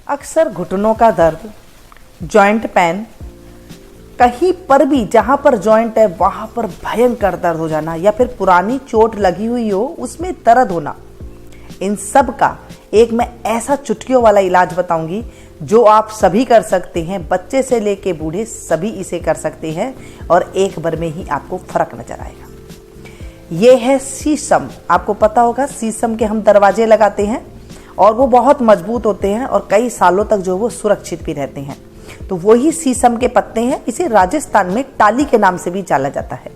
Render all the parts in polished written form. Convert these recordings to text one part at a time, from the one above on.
अक्सर घुटनों का दर्द, जॉइंट पेन, कहीं पर भी जहाँ पर जॉइंट है वहाँ पर भयंकर दर्द हो जाना या फिर पुरानी चोट लगी हुई हो उसमें दर्द होना, इन सब का एक मैं ऐसा चुटकियों वाला इलाज बताऊंगी जो आप सभी कर सकते हैं। बच्चे से लेके बूढ़े सभी इसे कर सकते हैं और एक बार में ही आपको फर्क नजर आएगा। ये है शीशम। आपको पता होगा शीशम के हम दरवाजे लगाते हैं और वो बहुत मजबूत होते हैं और कई सालों तक जो वो सुरक्षित भी रहते हैं। तो वही शीशम के पत्ते हैं। इसे राजस्थान में टाली के नाम से भी जाना जाता है।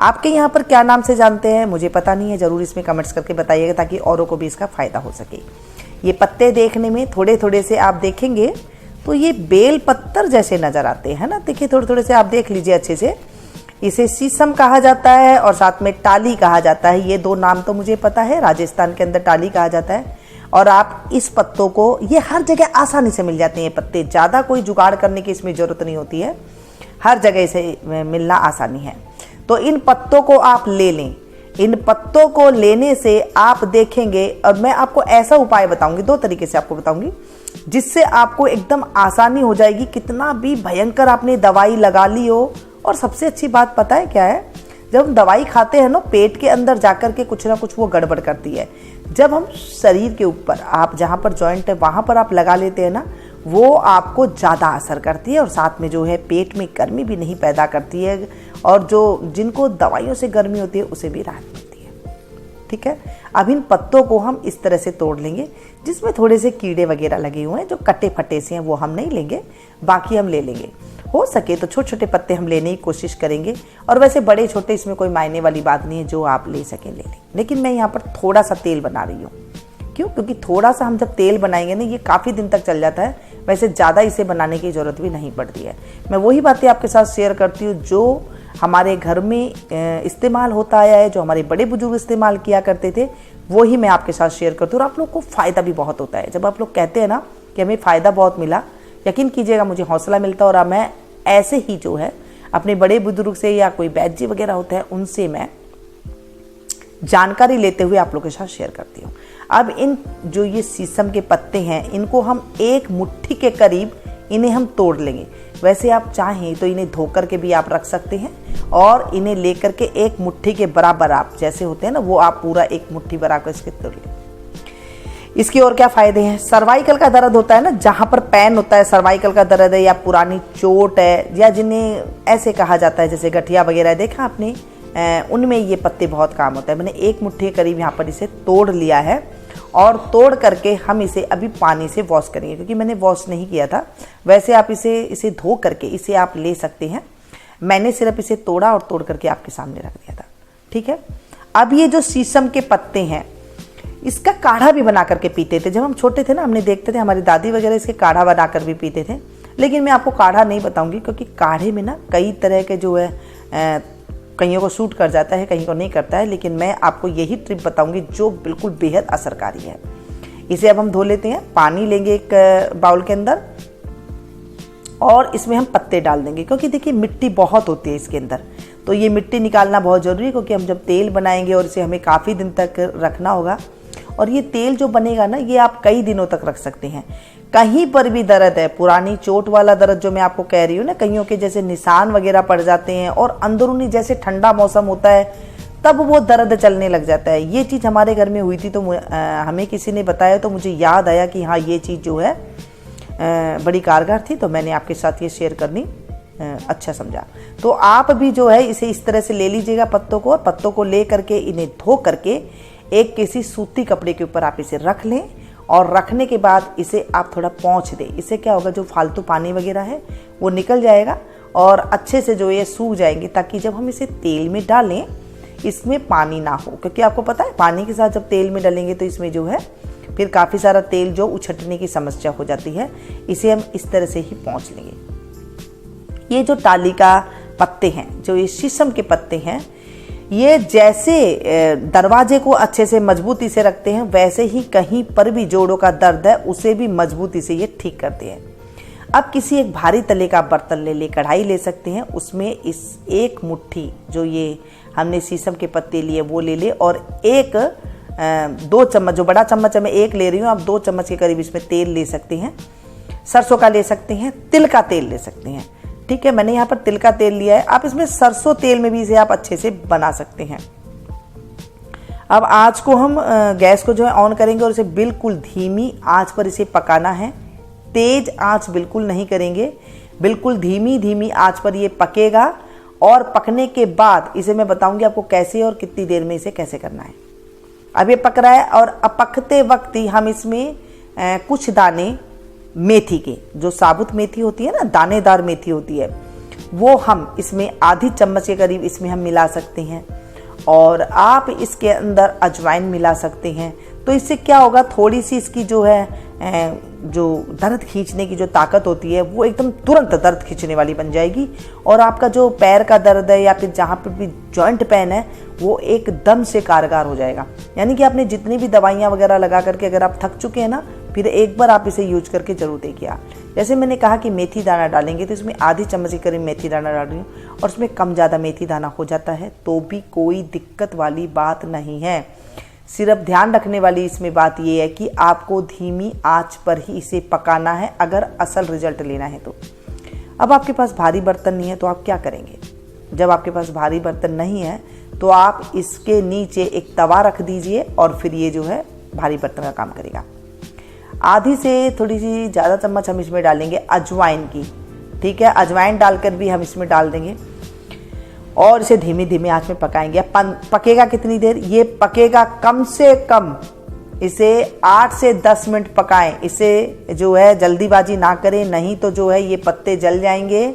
आपके यहाँ पर क्या नाम से जानते हैं मुझे पता नहीं है, जरूर इसमें कमेंट्स करके बताइएगा ताकि औरों को भी इसका फायदा हो सके। ये पत्ते देखने में थोड़े थोड़े से आप देखेंगे तो ये बेल पत्तर जैसे नजर आते हैं ना। देखिए थोड़े थोड़े से आप देख लीजिए अच्छे से। इसे शीशम कहा जाता है और साथ में टाली कहा जाता है। ये दो नाम तो मुझे पता है। राजस्थान के अंदर टाली कहा जाता है और आप इस पत्तों को ये हर जगह आसानी से मिल जाते हैं। पत्ते ज़्यादा कोई जुगाड़ करने की इसमें ज़रूरत नहीं होती है, हर जगह से मिलना आसानी है। तो इन पत्तों को आप ले लें। इन पत्तों को लेने से आप देखेंगे, और मैं आपको ऐसा उपाय बताऊंगी, दो तरीके से आपको बताऊंगी जिससे आपको एकदम आसानी हो जाएगी। कितना भी भयंकर आपने दवाई लगा ली हो, और सबसे अच्छी बात पता है क्या है, जब हम दवाई खाते हैं ना पेट के अंदर जाकर के कुछ ना कुछ वो गड़बड़ करती है। जब हम शरीर के ऊपर आप जहाँ पर जॉइंट है वहाँ पर आप लगा लेते हैं ना, वो आपको ज़्यादा असर करती है और साथ में जो है पेट में गर्मी भी नहीं पैदा करती है और जो जिनको दवाइयों से गर्मी होती है उसे भी राहत मिलती है। ठीक है, अब इन पत्तों को हम इस तरह से तोड़ लेंगे जिसमें थोड़े से कीड़े वगैरह लगे हुए हैं, जो कटे फटे से हैं वो हम नहीं लेंगे, बाकी हम ले लेंगे। हो सके तो छोटे छोटे पत्ते हम लेने की कोशिश करेंगे, और वैसे बड़े छोटे इसमें कोई मायने वाली बात नहीं है, जो आप ले सकें ले लें। लेकिन मैं यहाँ पर थोड़ा सा तेल बना रही हूँ। क्यों? क्योंकि थोड़ा सा हम जब तेल बनाएंगे ना ये काफ़ी दिन तक चल जाता है। वैसे ज़्यादा इसे बनाने की ज़रूरत भी नहीं पड़ती है। मैं वही बातें आपके साथ शेयर करती हूँ जो हमारे घर में इस्तेमाल होता आया है, जो हमारे बड़े बुजुर्ग इस्तेमाल किया करते थे, वही मैं आपके साथ शेयर करती हूँ। और आप लोग को फ़ायदा भी बहुत होता है। जब आप लोग कहते हैं ना कि हमें फ़ायदा बहुत मिला, यकीन कीजिएगा मुझे हौसला मिलता है। और मैं ऐसे ही जो है अपने बड़े बुजुर्ग से या कोई वैद्य जी वगैरह होता है उनसे मैं जानकारी लेते हुए आप लोगों के साथ शेयर करती हूँ। अब इन जो ये शीशम के पत्ते हैं इनको हम एक मुट्ठी के करीब इन्हें हम तोड़ लेंगे। वैसे आप चाहें तो इन्हें धो करके भी आप रख सकते हैं और इन्हें लेकर के एक मुट्ठी के बराबर आप जैसे होते हैं ना वो आप पूरा एक मुट्ठी बराबर इसके तोड़ लें। इसके और क्या फायदे हैं? सर्वाइकल का दर्द होता है ना, जहाँ पर पेन होता है, सर्वाइकल का दर्द है या पुरानी चोट है या जिन्हें ऐसे कहा जाता है जैसे गठिया वगैरह देखा आपने, उनमें ये पत्ते बहुत काम होता है। मैंने एक मुट्ठी के करीब यहाँ पर इसे तोड़ लिया है और तोड़ करके हम इसे अभी पानी से वॉश करेंगे, क्योंकि मैंने वॉश नहीं किया था। वैसे आप इसे धो करके इसे आप ले सकते हैं। मैंने सिर्फ इसे तोड़ा और तोड़ करके आपके सामने रख दिया था। ठीक है, अब ये जो शीशम के पत्ते हैं इसका काढ़ा भी बना करके पीते थे। जब हम छोटे थे ना हमने देखते थे हमारी दादी वगैरह इसके काढ़ा बना कर भी पीते थे। लेकिन मैं आपको काढ़ा नहीं बताऊंगी क्योंकि काढ़े में ना कई तरह के जो है कईयों को सूट कर जाता है, कहीं को नहीं करता है। लेकिन मैं आपको यही ट्रिप बताऊंगी जो बिल्कुल बेहद असरकारी है। इसे अब हम धो लेते हैं। पानी लेंगे एक बाउल के अंदर और इसमें हम पत्ते डाल देंगे, क्योंकि देखिए मिट्टी बहुत होती है इसके अंदर, तो ये मिट्टी निकालना बहुत ज़रूरी है। क्योंकि हम जब तेल बनाएंगे और इसे हमें काफ़ी दिन तक रखना होगा, और ये तेल जो बनेगा ना ये आप कई दिनों तक रख सकते हैं। कहीं पर भी दर्द है, पुरानी चोट वाला दर्द जो मैं आपको कह रही हूँ ना, कईयों के जैसे निशान वगैरह पड़ जाते हैं और अंदरूनी जैसे ठंडा मौसम होता है तब वो दर्द चलने लग जाता है। ये चीज़ हमारे घर में हुई थी तो हमें किसी ने बताया तो मुझे याद आया कि हाँ ये चीज़ जो है बड़ी कारगर थी, तो मैंने आपके साथ ये शेयर करनी अच्छा समझा। तो आप भी जो है इसे इस तरह से ले लीजिएगा पत्तों को, और पत्तों को ले करके इन्हें धो करके एक किसी सूती कपड़े के ऊपर आप इसे रख लें, और रखने के बाद इसे आप थोड़ा पोंछ दें। इससे क्या होगा, जो फालतू पानी वगैरह है वो निकल जाएगा और अच्छे से जो ये सूख जाएंगे, ताकि जब हम इसे तेल में डालें इसमें पानी ना हो। क्योंकि आपको पता है पानी के साथ जब तेल में डालेंगे तो इसमें जो है फिर काफ़ी सारा तेल जो उछटने की समस्या हो जाती है। इसे हम इस तरह से ही पोंछ लेंगे। ये जो टाली का पत्ते हैं, जो ये शीशम के पत्ते हैं, ये जैसे दरवाजे को अच्छे से मजबूती से रखते हैं, वैसे ही कहीं पर भी जोड़ों का दर्द है उसे भी मजबूती से ये ठीक करते हैं। अब किसी एक भारी तले का बर्तन ले ले, कढ़ाई ले सकते हैं, उसमें इस एक मुट्ठी जो ये हमने शीशम के पत्ते लिए वो ले ले, और एक 2 चम्मच, जो बड़ा चम्मच है मैं एक ले रही हूँ, आप 2 चम्मच के करीब इसमें तेल ले सकते हैं। सरसों का ले सकते हैं, तिल का तेल ले सकते हैं। ठीक है, मैंने यहाँ पर तिल का तेल लिया है, आप इसमें सरसों तेल में भी इसे आप अच्छे से बना सकते हैं। अब आँच को हम गैस को जो है ऑन करेंगे और इसे बिल्कुल धीमी आँच पर इसे पकाना है। तेज आँच बिल्कुल नहीं करेंगे, बिल्कुल धीमी धीमी आँच पर ये पकेगा। और पकने के बाद इसे मैं बताऊंगी आपको कैसे और कितनी देर में इसे कैसे करना है। अब ये पक रहा है और अब पकते वक्त ही हम इसमें कुछ दाने मेथी के, जो साबुत मेथी होती है ना, दानेदार मेथी होती है, वो हम इसमें आधी चम्मच के करीब इसमें हम मिला सकते हैं। और आप इसके अंदर अजवाइन मिला सकते हैं। तो इससे क्या होगा, थोड़ी सी इसकी जो है जो दर्द खींचने की जो ताकत होती है वो एकदम तुरंत दर्द खींचने वाली बन जाएगी। और आपका जो पैर का दर्द है या फिर जहाँ पर भी जॉइंट पेन है वो एकदम से कारगर हो जाएगा। यानी कि आपने जितनी भी दवाइयाँ वगैरह लगा करके अगर आप थक चुके हैं ना, फिर एक बार आप इसे यूज करके जरूर देखिए। जैसे मैंने कहा कि मेथी दाना डालेंगे तो इसमें आधी चम्मच के करीब मेथी दाना डाल रही हूँ और उसमें कम ज़्यादा मेथी दाना हो जाता है तो भी कोई दिक्कत वाली बात नहीं है। सिर्फ ध्यान रखने वाली इसमें बात यह है कि आपको धीमी आंच पर ही इसे पकाना है अगर असल रिजल्ट लेना है तो। अब आपके पास भारी बर्तन नहीं है तो आप क्या करेंगे? जब आपके पास भारी बर्तन नहीं है तो आप इसके नीचे एक तवा रख दीजिए और फिर ये जो है भारी बर्तन का काम करेगा। आधी से थोड़ी सी ज़्यादा चम्मच हम इसमें डालेंगे अजवाइन की। ठीक है, अजवाइन डालकर भी हम इसमें डाल देंगे और इसे धीमी धीमी आंच में पकाएंगे। पकेगा कितनी देर? ये पकेगा कम से कम इसे 8 से 10 मिनट पकाएं। इसे जो है जल्दीबाजी ना करें, नहीं तो जो है ये पत्ते जल जाएंगे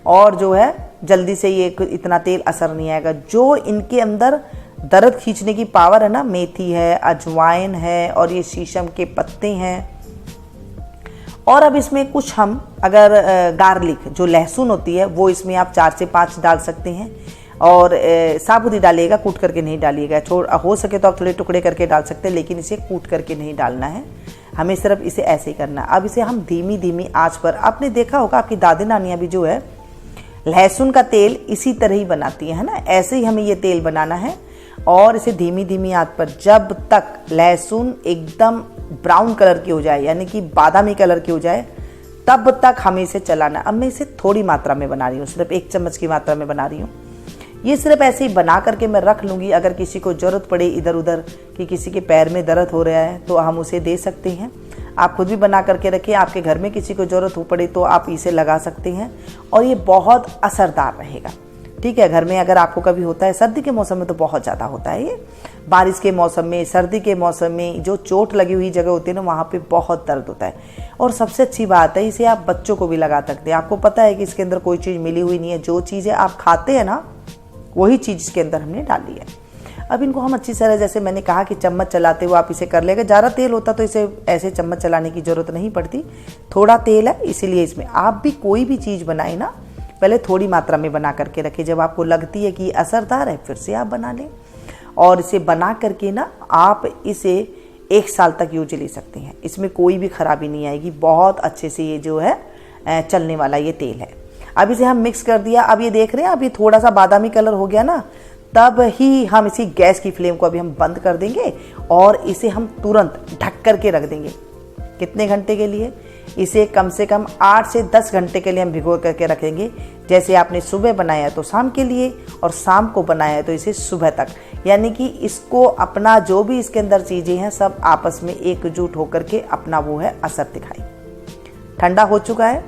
और जो है जल्दी से ये इतना तेल असर नहीं आएगा। जो इनके अंदर दर्द खींचने की पावर है ना, मेथी है, अजवाइन है और ये शीशम के पत्ते हैं। और अब इसमें कुछ हम अगर गार्लिक जो लहसुन होती है वो इसमें आप 4 से 5 डाल सकते हैं। और साबुत ही डालिएगा, कूट करके नहीं डालिएगा। हो सके तो आप थोड़े टुकड़े करके डाल सकते हैं, लेकिन इसे कूट करके नहीं डालना है, हमें सिर्फ इसे ऐसे ही करना है। अब इसे हम धीमी धीमी आंच पर, आपने देखा होगा आपकी दादी नानियाँ भी जो है लहसुन का तेल इसी तरह ही बनाती है ना, ऐसे ही हमें ये तेल बनाना है। और इसे धीमी धीमी आंच पर जब तक लहसुन एकदम ब्राउन कलर की हो जाए, यानी कि बादामी कलर की हो जाए, तब तक हमें इसे चलाना। अब मैं इसे थोड़ी मात्रा में बना रही हूँ, सिर्फ 1 चम्मच की मात्रा में बना रही हूँ। ये सिर्फ ऐसे ही बना करके मैं रख लूँगी। अगर किसी को ज़रूरत पड़े इधर उधर कि किसी के पैर में दर्द हो रहा है तो हम उसे दे सकते हैं। आप खुद भी बना करके रखिए, आपके घर में किसी को ज़रूरत हो पड़े तो आप इसे लगा सकते हैं और ये बहुत असरदार रहेगा। ठीक है, घर में अगर आपको कभी होता है, सर्दी के मौसम में तो बहुत ज़्यादा होता है ये, बारिश के मौसम में, सर्दी के मौसम में जो चोट लगी हुई जगह होती है ना, वहाँ पे बहुत दर्द होता है। और सबसे अच्छी बात है, इसे आप बच्चों को भी लगा सकते हैं। आपको पता है कि इसके अंदर कोई चीज़ मिली हुई नहीं है, जो चीज़ें आप खाते हैं ना वही चीज़ इसके अंदर हमने डाली है। अब इनको हम अच्छी तरह, जैसे मैंने कहा कि चम्मच चलाते हुए आप इसे कर लेंगे। ज़्यादा तेल होता तो इसे ऐसे चम्मच चलाने की ज़रूरत नहीं पड़ती, थोड़ा तेल है इसीलिए इसमें। आप भी कोई भी चीज़ बनाए ना, पहले थोड़ी मात्रा में बना करके रखें। जब आपको लगती है कि असरदार है फिर से आप बना लें। और इसे बना करके ना आप इसे 1 साल तक यूज ले सकते हैं, इसमें कोई भी खराबी नहीं आएगी। बहुत अच्छे से ये जो है चलने वाला ये तेल है। अब इसे हम मिक्स कर दिया। अब ये देख रहे हैं, अब ये थोड़ा सा बादामी कलर हो गया ना, तब ही हम इसी गैस की फ्लेम को अभी हम बंद कर देंगे और इसे हम तुरंत ढक करके रख देंगे। कितने घंटे के लिए? इसे कम से कम 8 से 10 घंटे के लिए हम भिगो करके रखेंगे। जैसे आपने सुबह बनाया तो शाम के लिए और शाम को बनाया तो इसे सुबह तक, यानी कि इसको अपना जो भी इसके अंदर चीज़ें हैं सब आपस में एकजुट होकर के अपना वो है असर दिखाई। ठंडा हो चुका है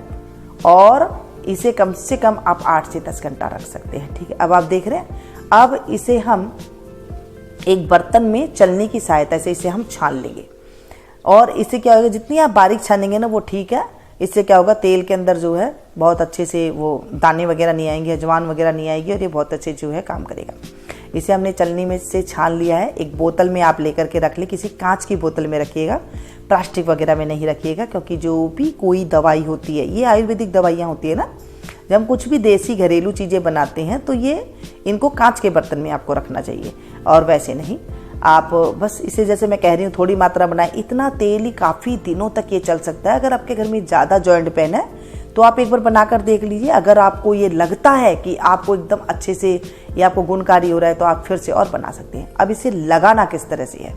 और इसे कम से कम आप 8 से 10 घंटा रख सकते हैं। ठीक है, अब आप देख रहे हैं। अब इसे हम एक बर्तन में चलनी की सहायता से इसे हम छान लेंगे। और इससे क्या होगा, जितनी आप बारीक छानेंगे ना वो ठीक है। इससे क्या होगा, तेल के अंदर जो है बहुत अच्छे से वो दाने वगैरह नहीं आएंगे, अजवान वगैरह नहीं आएगी और ये बहुत अच्छे जो है काम करेगा। इसे हमने चलनी में से छान लिया है। एक बोतल में आप लेकर के रख ले, किसी कांच की बोतल में रखिएगा, प्लास्टिक वगैरह में नहीं रखिएगा। क्योंकि जो भी कोई दवाई होती है, ये आयुर्वेदिक दवाइयाँ होती है ना, जब हम कुछ भी देसी घरेलू चीज़ें बनाते हैं तो ये इनको कांच के बर्तन में आपको रखना चाहिए। और वैसे नहीं, आप बस इसे जैसे मैं कह रही हूँ थोड़ी मात्रा बनाएं। इतना तेल ही काफ़ी दिनों तक ये चल सकता है। अगर आपके घर में ज़्यादा जॉइंट पेन है तो आप एक बार बनाकर देख लीजिए। अगर आपको ये लगता है कि आपको एकदम अच्छे से या आपको गुणकारी हो रहा है तो आप फिर से और बना सकते हैं। अब इसे लगाना किस तरह से है,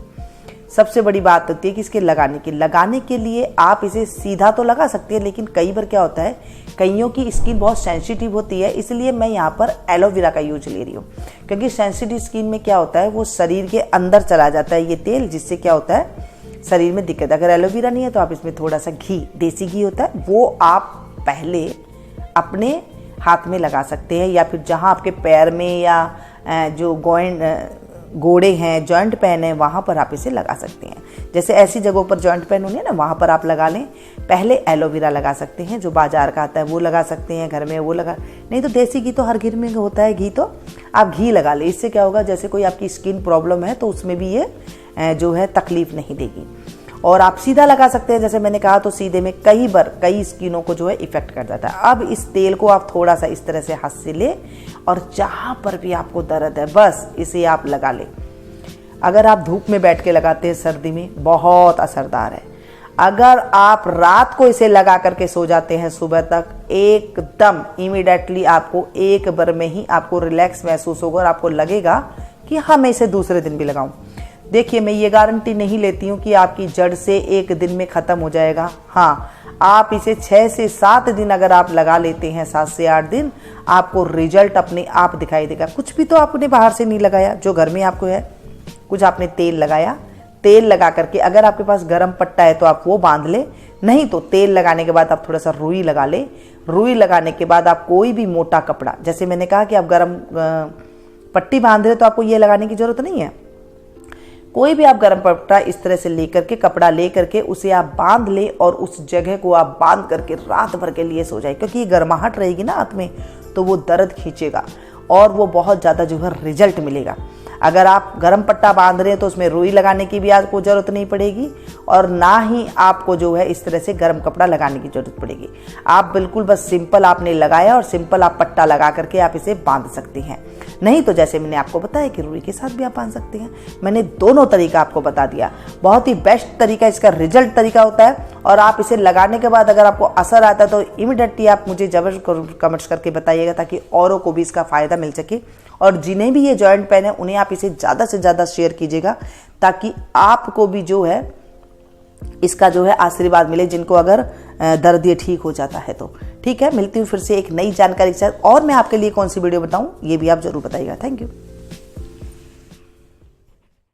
सबसे बड़ी बात होती है कि इसके लगाने के लिए आप इसे सीधा तो लगा सकते हैं, लेकिन कई बार क्या होता है, कईयों की स्किन बहुत सेंसिटिव होती है, इसलिए मैं यहाँ पर एलोवेरा का यूज ले रही हूँ। क्योंकि सेंसिटिव स्किन में क्या होता है, वो शरीर के अंदर चला जाता है ये तेल, जिससे क्या होता है शरीर में दिक्कत। अगर एलोवेरा नहीं है तो आप इसमें थोड़ा सा घी, देसी घी होता है, वो आप पहले अपने हाथ में लगा सकते हैं, या फिर जहाँ आपके पैर में या जो गोड़े हैं, जॉइंट पेन है, वहाँ पर आप इसे लगा सकते हैं। जैसे ऐसी जगहों पर जॉइंट पेन होने है ना, वहाँ पर आप लगा लें। पहले एलोवेरा लगा सकते हैं, जो बाजार का आता है वो लगा सकते हैं, घर में वो लगा, नहीं तो देसी घी तो हर घर में होता है, घी तो आप घी लगा लें। इससे क्या होगा, जैसे कोई आपकी स्किन प्रॉब्लम है तो उसमें भी ये जो है तकलीफ नहीं देगी। और आप सीधा लगा सकते हैं, जैसे मैंने कहा, तो सीधे में कई स्किनों को जो है इफेक्ट कर जाता है। अब इस तेल को आप थोड़ा सा इस तरह से हाथ से ले और जहां पर भी आपको दर्द है बस इसे आप लगा ले। अगर आप धूप में बैठ के लगाते हैं सर्दी में, बहुत असरदार है। अगर आप रात को इसे लगा करके सो जाते हैं सुबह तक, एकदम इमीडिएटली आपको एक बार में ही आपको रिलैक्स महसूस होगा और आपको लगेगा कि हाँ मैं इसे दूसरे दिन भी लगाऊं। देखिए, मैं ये गारंटी नहीं लेती हूँ कि आपकी जड़ से एक दिन में ख़त्म हो जाएगा। हाँ, आप इसे 6 से 7 दिन अगर आप लगा लेते हैं, 7 से 8 दिन, आपको रिजल्ट अपने आप दिखाई देगा। कुछ भी तो आपने बाहर से नहीं लगाया, जो घर में आपको है, कुछ आपने तेल लगाया, तेल लगा करके अगर आपके पास गर्म पट्टा है तो आप वो बांध ले, नहीं तो तेल लगाने के बाद आप थोड़ा सा रुई लगा ले। रुई लगाने के बाद आप कोई भी मोटा कपड़ा, जैसे मैंने कहा कि आप गर्म पट्टी बांध रहे तो आपको ये लगाने की जरूरत नहीं है, कोई भी आप गर्म पट्टा इस तरह से लेकर के, कपड़ा लेकर के उसे आप बांध ले और उस जगह को आप बांध करके रात भर के लिए सो जाए। क्योंकि ये गर्माहट रहेगी ना हाथ में, तो वो दर्द खींचेगा और वो बहुत ज़्यादा जो है रिजल्ट मिलेगा। अगर आप गर्म पट्टा बांध रहे हैं तो उसमें रुई लगाने की भी आपको ज़रूरत नहीं पड़ेगी और ना ही आपको जो है इस तरह से गर्म कपड़ा लगाने की ज़रूरत पड़ेगी। आप बिल्कुल बस सिंपल आपने लगाया और सिंपल आप पट्टा लगा करके आप इसे बांध सकते हैं। नहीं तो जैसे मैंने आपको बताया कि रुई के साथ भी आप बांध सकते हैं। मैंने दोनों तरीका आपको बता दिया। बहुत ही बेस्ट तरीका, इसका रिजल्ट तरीका होता है। और आप इसे लगाने के बाद अगर आपको असर आता है तो इमीडिएटली आप मुझे जबरदस्त कमेंट्स करके बताइएगा, ताकि औरों को भी इसका फ़ायदा मिल सके। और जिन्हें भी ये जॉइंट पेन है उन्हें आप इसे ज़्यादा से ज़्यादा शेयर कीजिएगा, ताकि आपको भी जो है इसका जो है आशीर्वाद मिले, जिनको अगर दर्द ये ठीक हो जाता है तो। ठीक है, मिलती हूँ फिर से एक नई जानकारी के साथ। और मैं आपके लिए कौन सी वीडियो बताऊँ ये भी आप जरूर बताइएगा। Thank you.